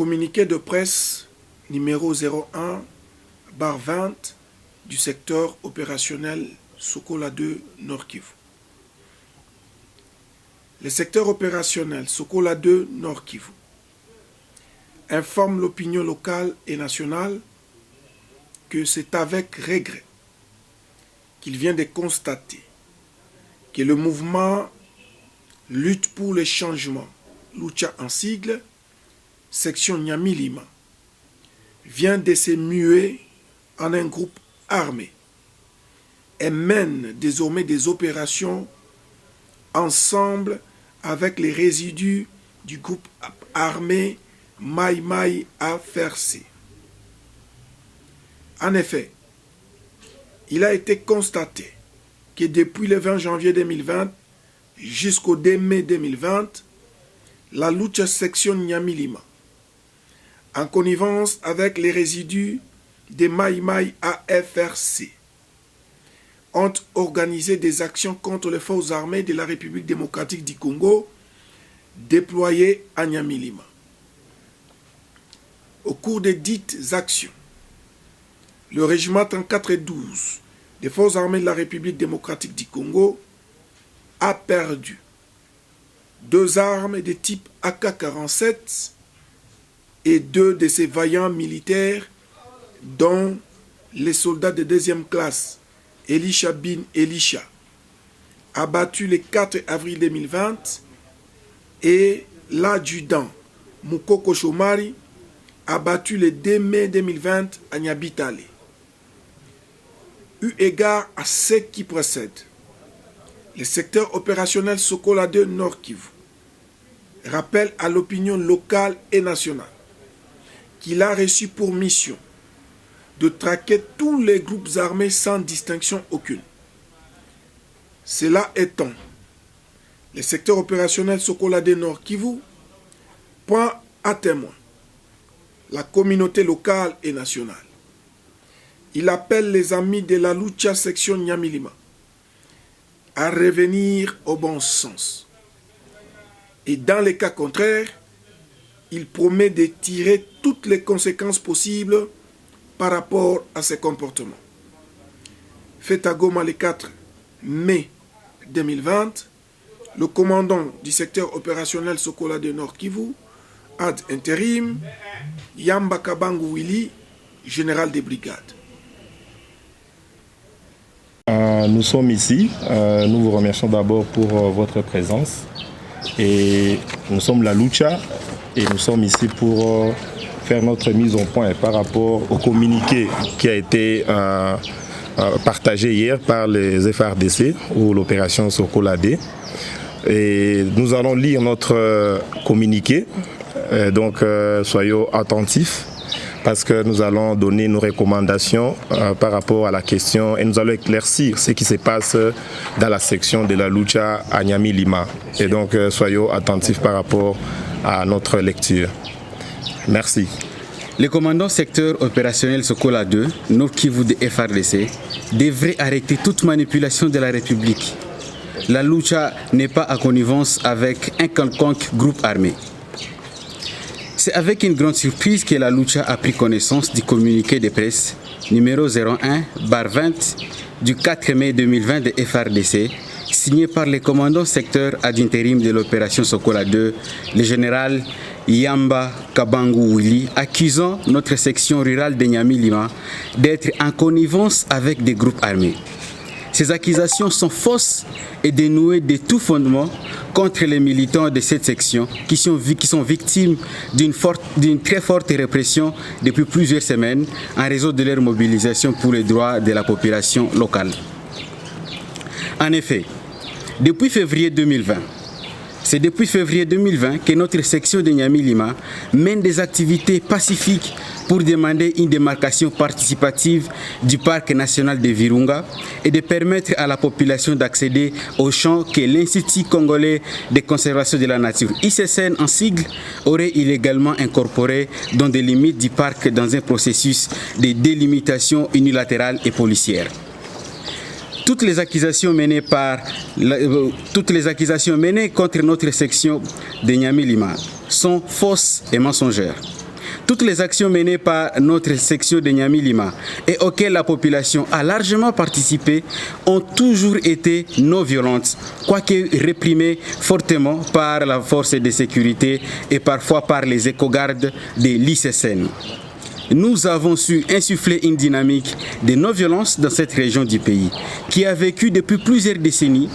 Communiqué de presse numéro 01/20 du secteur opérationnel Sokola 2 Nord Kivu. Le secteur opérationnel Sokola 2 Nord Kivu informe l'opinion locale et nationale que c'est avec regret qu'il vient de constater que le mouvement Lutte pour le changement, Lucha en sigle, section Nyamilima, vient de se muer en un groupe armé et mène désormais des opérations ensemble avec les résidus du groupe armé Mai Mai AFRC. En effet, il a été constaté que depuis le 20 janvier 2020 jusqu'au 2 mai 2020, la Lucha section Nyamilima, en connivence avec les résidus de Mai Mai AFRC, ont organisé des actions contre les forces armées de la République démocratique du Congo déployées à Nyamilima. Au cours des dites actions, le régiment 34 et 12 des forces armées de la République démocratique du Congo a perdu 2 armes de type AK-47 et 2 de ses vaillants militaires, dont les soldats de 2e classe Elisha Bin Elisha, abattu le 4 avril 2020, et l'adjudant Mukoko Shomari, abattu le 2 mai 2020 à Nyabitale. Eu égard à ce qui précède, le secteur opérationnel Sokola 2 Nord Kivu rappelle à l'opinion locale et nationale qu'il a reçu pour mission de traquer tous les groupes armés sans distinction aucune. Cela étant, le secteur opérationnel Sokola 2 Nord Kivu prend à témoin la communauté locale et nationale. Il appelle les amis de la Lucha section Nyamilima à revenir au bon sens. Et dans les cas contraires, il promet de tirer toutes les conséquences possibles par rapport à ces comportements. Fait à Goma le 4 mai 2020, le commandant du secteur opérationnel Sokola 2 Nord Kivu, ad intérim, Yamba Kabangu Willy, général des brigades. Nous sommes ici, nous vous remercions d'abord pour votre présence. Et nous sommes la Lucha et nous sommes ici pour faire notre mise au point par rapport au communiqué qui a été partagé hier par les FARDC ou l'opération Sokola 2. Et nous allons lire notre communiqué, donc soyons attentifs parce que nous allons donner nos recommandations par rapport à la question et nous allons éclaircir ce qui se passe dans la section de la Lucha à Nyamilima. Et donc soyons attentifs par rapport à notre lecture. Merci. Le commandant secteur opérationnel Sokola 2, Nord Kivu de FARDC, devrait arrêter toute manipulation de la République. La Lucha n'est pas en connivence avec un quelconque groupe armé. C'est avec une grande surprise que la Lucha a pris connaissance du communiqué de presse numéro 01/20 du 4 mai 2020 de FARDC, signé par le commandant secteur ad intérim de l'opération Sokola 2, le général Yamba Kabangu Willy, accusant notre section rurale de Nyamilima d'être en connivence avec des groupes armés. Ces accusations sont fausses et dénuées de tout fondement contre les militants de cette section qui sont victimes d'une très forte répression depuis plusieurs semaines en raison de leur mobilisation pour les droits de la population locale. En effet, depuis février 2020, c'est depuis février 2020 que notre section de Nyamilima mène des activités pacifiques pour demander une démarcation participative du parc national de Virunga et de permettre à la population d'accéder aux champs que l'Institut congolais de conservation de la nature, ICCN en sigle, aurait illégalement incorporé dans des limites du parc dans un processus de délimitation unilatérale et policière. Toutes les accusations menées contre notre section de Nyamilima sont fausses et mensongères. toutes les actions menées par notre section de Niamey-Lima et auxquelles la population a largement participé ont toujours été non violentes, quoique réprimées fortement par la force de sécurité et parfois par les éco-gardes de l'ICSN. Nous avons su insuffler une dynamique de non-violence dans cette région du pays, qui a vécu depuis plusieurs décennies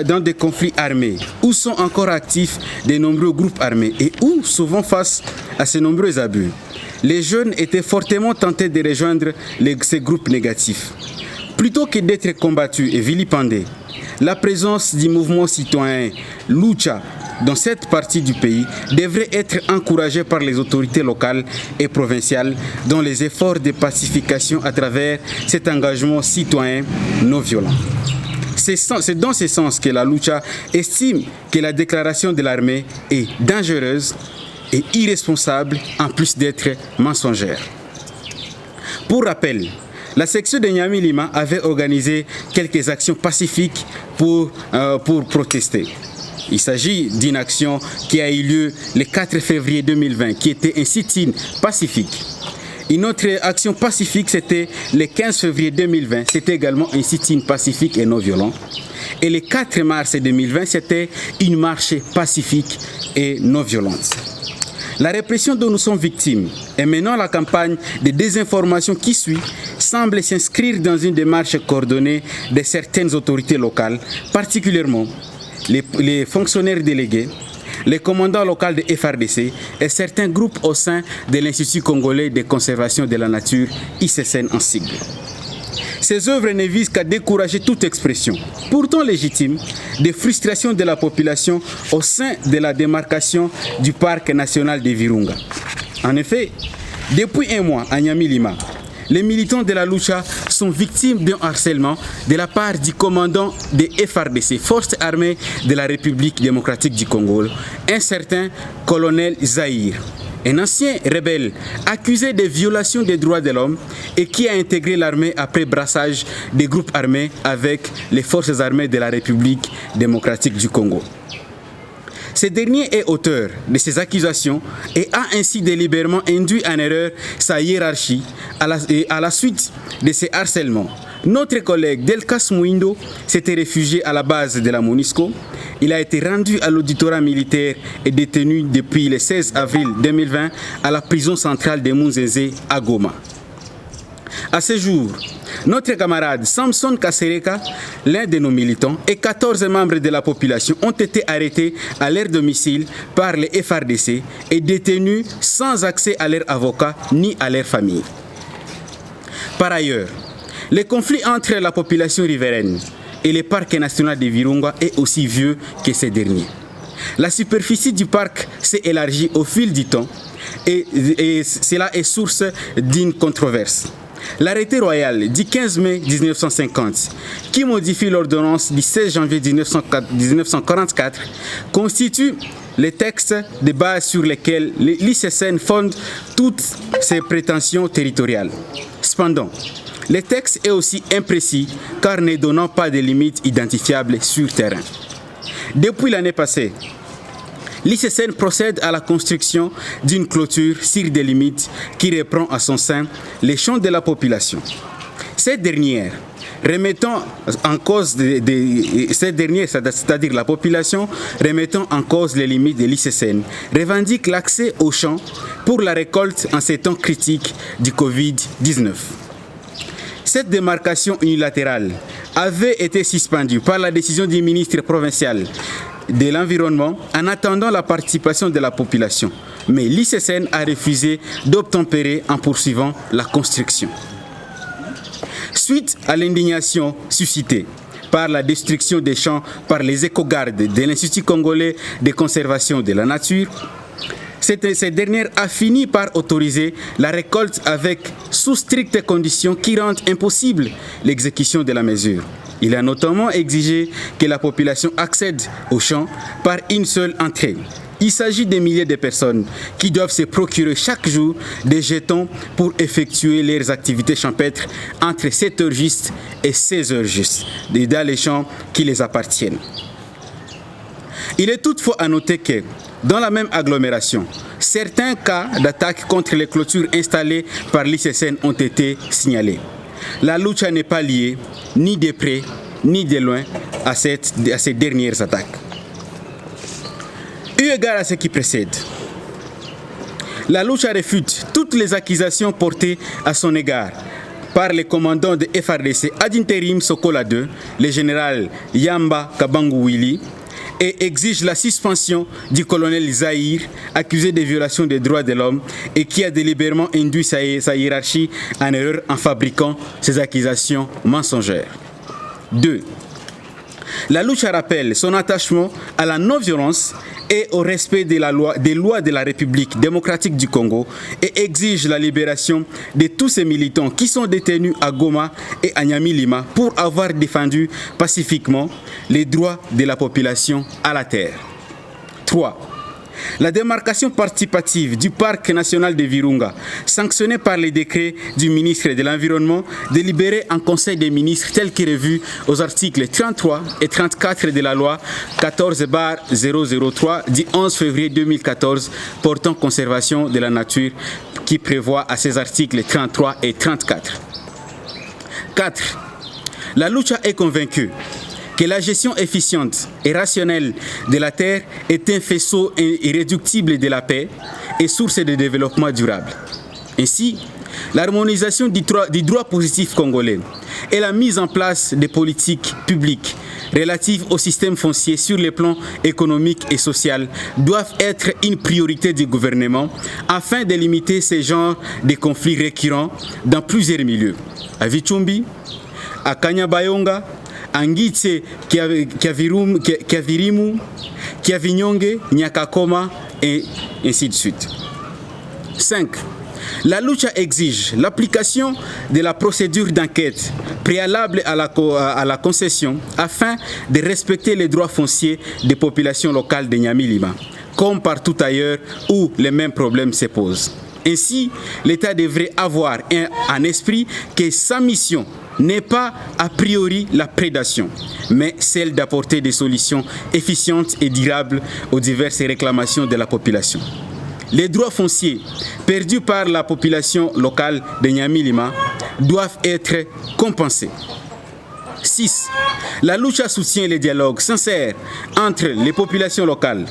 dans des conflits armés, où sont encore actifs de nombreux groupes armés et où, souvent face à ces nombreux abus, les jeunes étaient fortement tentés de rejoindre ces groupes négatifs. Plutôt que d'être combattus et vilipendés, la présence du mouvement citoyen Lucha dans cette partie du pays devrait être encouragée par les autorités locales et provinciales dans les efforts de pacification à travers cet engagement citoyen non violent. C'est dans ce sens que la Lucha estime que la déclaration de l'armée est dangereuse et irresponsable en plus d'être mensongère. Pour rappel, la section de Niamey-Lima avait organisé quelques actions pacifiques pour protester. Il s'agit d'une action qui a eu lieu le 4 février 2020, qui était un sit-in pacifique. Une autre action pacifique, c'était le 15 février 2020, c'était également un sit-in pacifique et non violent. Et le 4 mars 2020, c'était une marche pacifique et non violente. La répression dont nous sommes victimes et maintenant la campagne de désinformation qui suit semble s'inscrire dans une démarche coordonnée de certaines autorités locales, particulièrement les fonctionnaires délégués, les commandants locaux de FRDC et certains groupes au sein de l'Institut congolais de conservation de la nature, ICSN en sigle. Ces œuvres ne visent qu'à décourager toute expression, pourtant légitime, de frustration de la population au sein de la démarcation du parc national de Virunga. En effet, depuis un mois à Niamey-Lima, les militants de la Lucha sont victimes d'un harcèlement de la part du commandant des FRDC, Forces armées de la République démocratique du Congo, un certain colonel Zahir, un ancien rebelle accusé de violation des droits de l'homme et qui a intégré l'armée après brassage des groupes armés avec les forces armées de la République démocratique du Congo. Ce dernier est auteur de ces accusations et a ainsi délibérément induit en erreur sa hiérarchie à la suite de ces harcèlements. Notre collègue Delkas Mouindo s'était réfugié à la base de la MONUSCO. Il a été rendu à l'auditorat militaire et détenu depuis le 16 avril 2020 à la prison centrale de Munzeze à Goma. À ce jour, notre camarade Samson Kasereka, l'un de nos militants, et 14 membres de la population ont été arrêtés à leur domicile par les FRDC et détenus sans accès à leur avocat ni à leur famille. Par ailleurs, le conflit entre la population riveraine et le parc national de Virunga est aussi vieux que ces derniers. La superficie du parc s'est élargie au fil du temps et cela est source d'une controverse. L'arrêté royal du 15 mai 1950, qui modifie l'ordonnance du 16 janvier 1944, constitue les textes de base sur lesquels l'ICSN fonde toutes ses prétentions territoriales. Cependant, le texte est aussi imprécis car ne donnant pas de limites identifiables sur terrain. Depuis l'année passée, l'ICSN procède à la construction d'une clôture sur des limites qui reprend à son sein les champs de la population. Cette dernière, c'est-à-dire la population, remettant en cause les limites de l'ICSN, revendique l'accès aux champs pour la récolte en ces temps critiques du Covid-19. Cette démarcation unilatérale avait été suspendue par la décision du ministre provincial de l'environnement en attendant la participation de la population. Mais l'ICSN a refusé d'obtempérer en poursuivant la construction. Suite à l'indignation suscitée par la destruction des champs par les éco-gardes de l'Institut congolais de conservation de la nature, cette dernière a fini par autoriser la récolte avec sous strictes conditions qui rendent impossible l'exécution de la mesure. Il a notamment exigé que la population accède aux champs par une seule entrée. Il s'agit de milliers de personnes qui doivent se procurer chaque jour des jetons pour effectuer leurs activités champêtres entre 7h juste et 16h juste, dans les champs qui les appartiennent. Il est toutefois à noter que Dans la même agglomération, certains cas d'attaque contre les clôtures installées par l'ICSN ont été signalés. La lucha n'est pas liée, ni de près, ni de loin, à ces dernières attaques. Eu égard à ce qui précède, la lucha réfute toutes les accusations portées à son égard par les commandants de FARDC ad interim Sokola II, le général Yamba Kabangu Willy, et exige la suspension du colonel Zahir, accusé de violation des droits de l'homme et qui a délibérément induit sa hiérarchie en erreur en fabriquant ces accusations mensongères. 2. La lucha rappelle son attachement à la non-violence et au respect des lois de la République démocratique du Congo et exige la libération de tous ces militants qui sont détenus à Goma et à Nyamilima pour avoir défendu pacifiquement les droits de la population à la terre. 3. La démarcation participative du parc national de Virunga, sanctionnée par les décrets du ministre de l'Environnement, délibéré en Conseil des ministres tel que revu aux articles 33 et 34 de la loi 14/003 du 11 février 2014 portant conservation de la nature, qui prévoit à ses articles 33 et 34. 4. La lucha est convaincue que la gestion efficiente et rationnelle de la terre est un faisceau irréductible de la paix et source de développement durable. Ainsi, l'harmonisation du droit positif congolais et la mise en place des politiques publiques relatives au système foncier sur les plans économique et social doivent être une priorité du gouvernement afin de limiter ce genre de conflits récurrents dans plusieurs milieux. À Vichumbi, à Kanyabayonga, Angitse, Kiavirimu, Kiavinyonge, Nyakakoma et ainsi de suite. 5. La lucha exige l'application de la procédure d'enquête préalable à la concession afin de respecter les droits fonciers des populations locales de Nyamilima, comme partout ailleurs où les mêmes problèmes se posent. Ainsi, l'État devrait avoir en esprit que sa mission n'est pas a priori la prédation, mais celle d'apporter des solutions efficientes et durables aux diverses réclamations de la population. Les droits fonciers perdus par la population locale de Nyamilima doivent être compensés. 6. La lucha soutient les dialogues sincères entre les populations locales,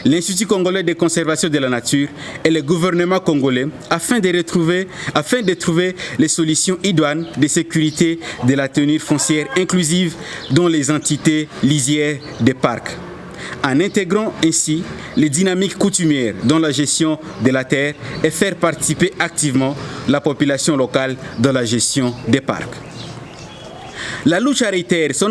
l'Institut congolais de conservation de la nature et le gouvernement congolais afin de trouver les solutions idoines de sécurité de la tenue foncière inclusive dans les entités lisières des parcs, en intégrant ainsi les dynamiques coutumières dans la gestion de la terre et faire participer activement la population locale dans la gestion des parcs. La lucha réitère son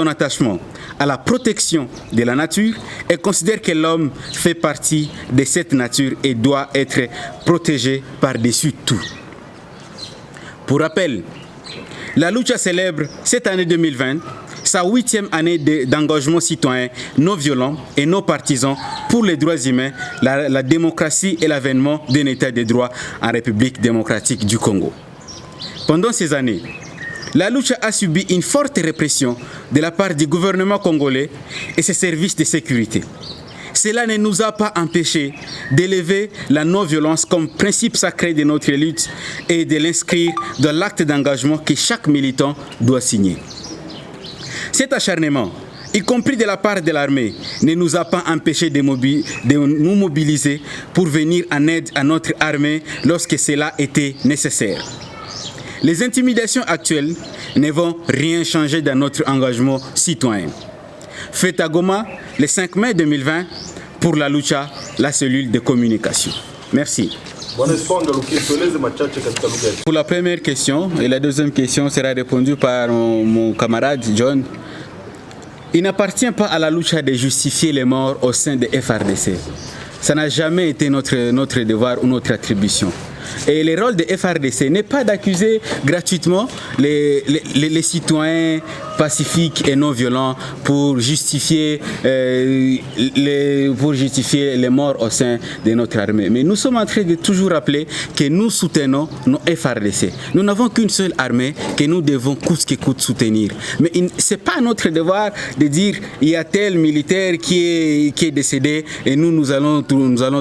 attachement à la protection de la nature et considère que l'homme fait partie de cette nature et doit être protégé par-dessus tout. Pour rappel, la lucha célèbre cette année 2020 sa 8e année d'engagement citoyen non violent et non partisan pour les droits humains, la démocratie et l'avènement d'un état de droit en République démocratique du Congo. Pendant ces années, la lucha a subi une forte répression de la part du gouvernement congolais et ses services de sécurité. Cela ne nous a pas empêchés d'élever la non-violence comme principe sacré de notre lutte et de l'inscrire dans l'acte d'engagement que chaque militant doit signer. Cet acharnement, y compris de la part de l'armée, ne nous a pas empêchés de nous mobiliser pour venir en aide à notre armée lorsque cela était nécessaire. Les intimidations actuelles ne vont rien changer dans notre engagement citoyen. Fête à Goma, le 5 mai 2020, pour la lucha, la cellule de communication. Merci. Pour la première question, et la deuxième question sera répondue par mon camarade John. Il n'appartient pas à la lucha de justifier les morts au sein de FARDC. Ça n'a jamais été notre devoir ou notre attribution. Et le rôle de FARDC n'est pas d'accuser gratuitement les citoyens pacifique et non violent pour justifier les morts au sein de notre armée. Mais nous sommes en train de toujours rappeler que nous soutenons nos FARDC. Nous n'avons qu'une seule armée que nous devons coûte que coûte soutenir. Mais ce n'est pas notre devoir de dire il y a tel militaire qui est décédé et nous allons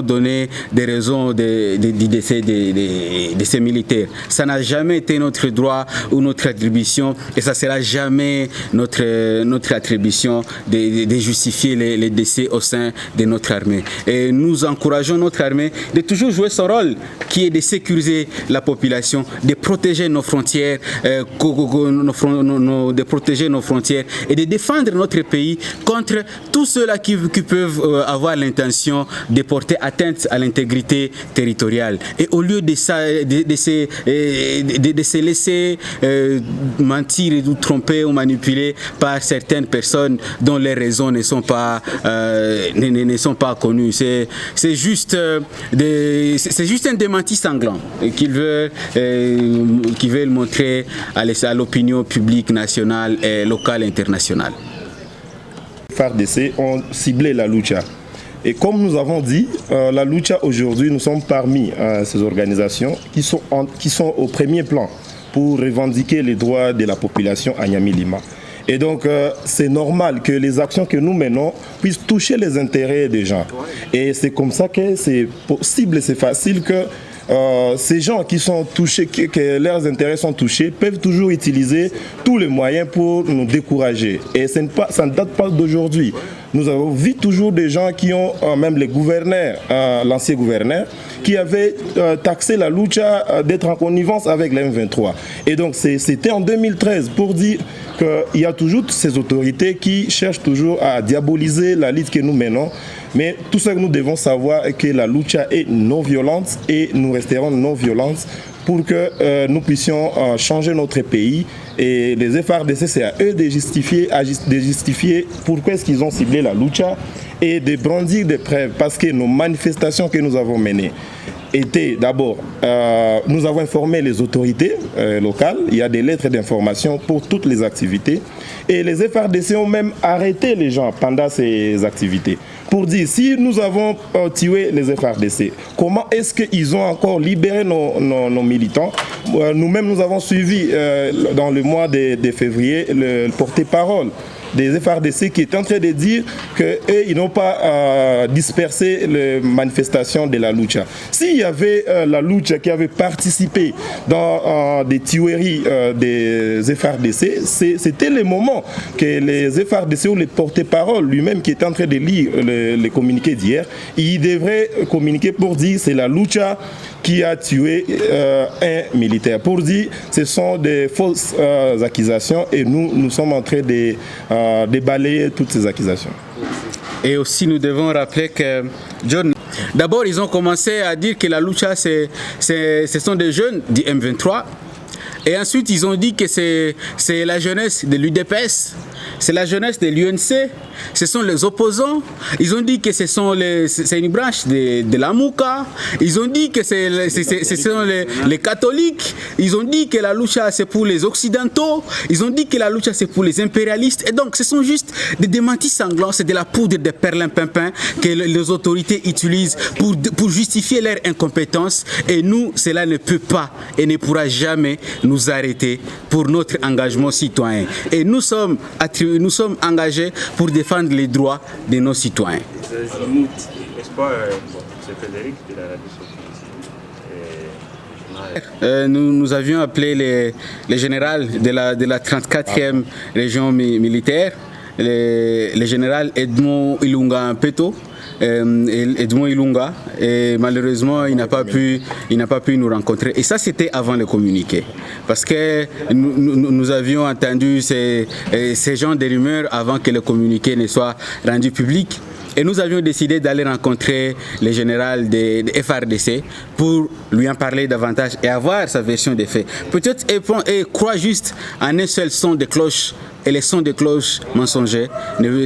donner des raisons du décès de ces militaires. Ça n'a jamais été notre droit ou notre attribution et ça ne sera jamais notre attribution de justifier les décès au sein de notre armée. Et nous encourageons notre armée de toujours jouer son rôle qui est de sécuriser la population, de protéger nos frontières, de protéger nos frontières et de défendre notre pays contre tous ceux-là qui peuvent avoir l'intention de porter atteinte à l'intégrité territoriale. Et au lieu de se laisser mentir ou tromper ou manipuler par certaines personnes dont les raisons ne sont pas connues. C'est juste un démenti sanglant qu'ils veulent montrer à l'opinion publique nationale, et locale et internationale. Les FARDC ont ciblé la lucha. Et comme nous avons dit, la lucha aujourd'hui, nous sommes parmi ces organisations qui sont au premier plan pour revendiquer les droits de la population à Nyamilima. Et donc, c'est normal que les actions que nous menons puissent toucher les intérêts des gens. Et c'est comme ça que c'est possible et c'est facile que ces gens qui sont touchés, que leurs intérêts sont touchés, peuvent toujours utiliser tous les moyens pour nous décourager. Et ça ne date pas d'aujourd'hui. Nous avons vu toujours des gens qui ont, même les gouverneurs, l'ancien gouverneur, qui avaient taxé la lucha d'être en connivence avec les M23. Et donc c'était en 2013 pour dire qu'il y a toujours ces autorités qui cherchent toujours à diaboliser la lutte que nous menons. Mais tout ce que nous devons savoir est que la lucha est non violente et nous resterons non violentes pour que nous puissions changer notre pays. Et les FARDC, c'est à eux de justifier pourquoi est-ce qu'ils ont ciblé la lucha et de brandir des preuves. Parce que nos manifestations que nous avons menées étaient d'abord, nous avons informé les autorités locales, il y a des lettres d'information pour toutes les activités. Et les FARDC ont même arrêté les gens pendant ces activités. Pour dire, si nous avons tué les FARDC, comment est-ce qu'ils ont encore libéré nos militants? Nous-mêmes, nous avons suivi dans le mois de février le porte-parole des FARDC qui est en train de dire qu'ils n'ont pas dispersé les manifestations de la lucha. S'il y avait la lucha qui avait participé dans des tueries des FARDC, c'était le moment que les FARDC ou les porte-parole lui-même qui est en train de lire les communiqués d'hier, il devrait communiquer pour dire c'est la lucha qui a tué un militaire. Pour dire ce sont des fausses accusations et nous sommes en train de balayer toutes ces accusations. Et aussi nous devons rappeler que d'abord ils ont commencé à dire que la lucha ce sont des jeunes du M23 et ensuite ils ont dit que c'est la jeunesse de l'UDPS, c'est la jeunesse de l'UNC, ce sont les opposants. Ils ont dit que c'est une branche de la Mouka. Ils ont dit que ce sont les catholiques. Ils ont dit que la lucha c'est pour les occidentaux. Ils ont dit que la lucha c'est pour les impérialistes. Et donc ce sont juste des démentis sanglants, c'est de la poudre de perlimpinpin que les autorités utilisent pour justifier leur incompétence. Et nous, cela ne peut pas et ne pourra jamais nous arrêter pour notre engagement citoyen. Et nous sommes engagés pour défendre les droits de nos citoyens. C'est Frédéric de la radio. Nous avions appelé les généraux de la 34e région militaire, le général Edmond Ilunga Peto. Edmond Ilunga, et malheureusement il n'a pas pu nous rencontrer, et ça c'était avant le communiqué parce que nous avions entendu ces genres de rumeurs avant que le communiqué ne soit rendu public. Et nous avions décidé d'aller rencontrer le général de FARDC pour lui en parler davantage et avoir sa version des faits. Peut-être et croit juste en un seul son de cloche et les sons de cloches mensongers,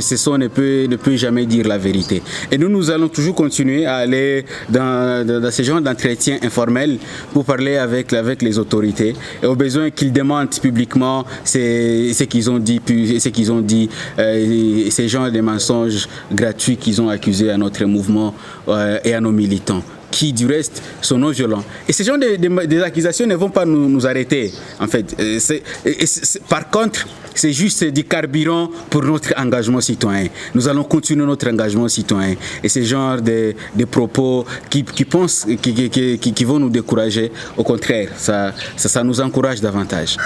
ce son ne peut jamais dire la vérité. Et nous allons toujours continuer à aller dans ce genre d'entretien informel pour parler avec les autorités et au besoin qu'ils demandent publiquement ce qu'ils ont dit, ces genres de mensonges gratuits qu'ils ont accusés à notre mouvement et à nos militants, qui du reste sont non violents. Et ces genres des accusations ne vont pas nous arrêter, en fait. Par contre, c'est juste du carburant pour notre engagement citoyen. Nous allons continuer notre engagement citoyen. Et ces genres de propos qui vont nous décourager, au contraire, ça nous encourage davantage.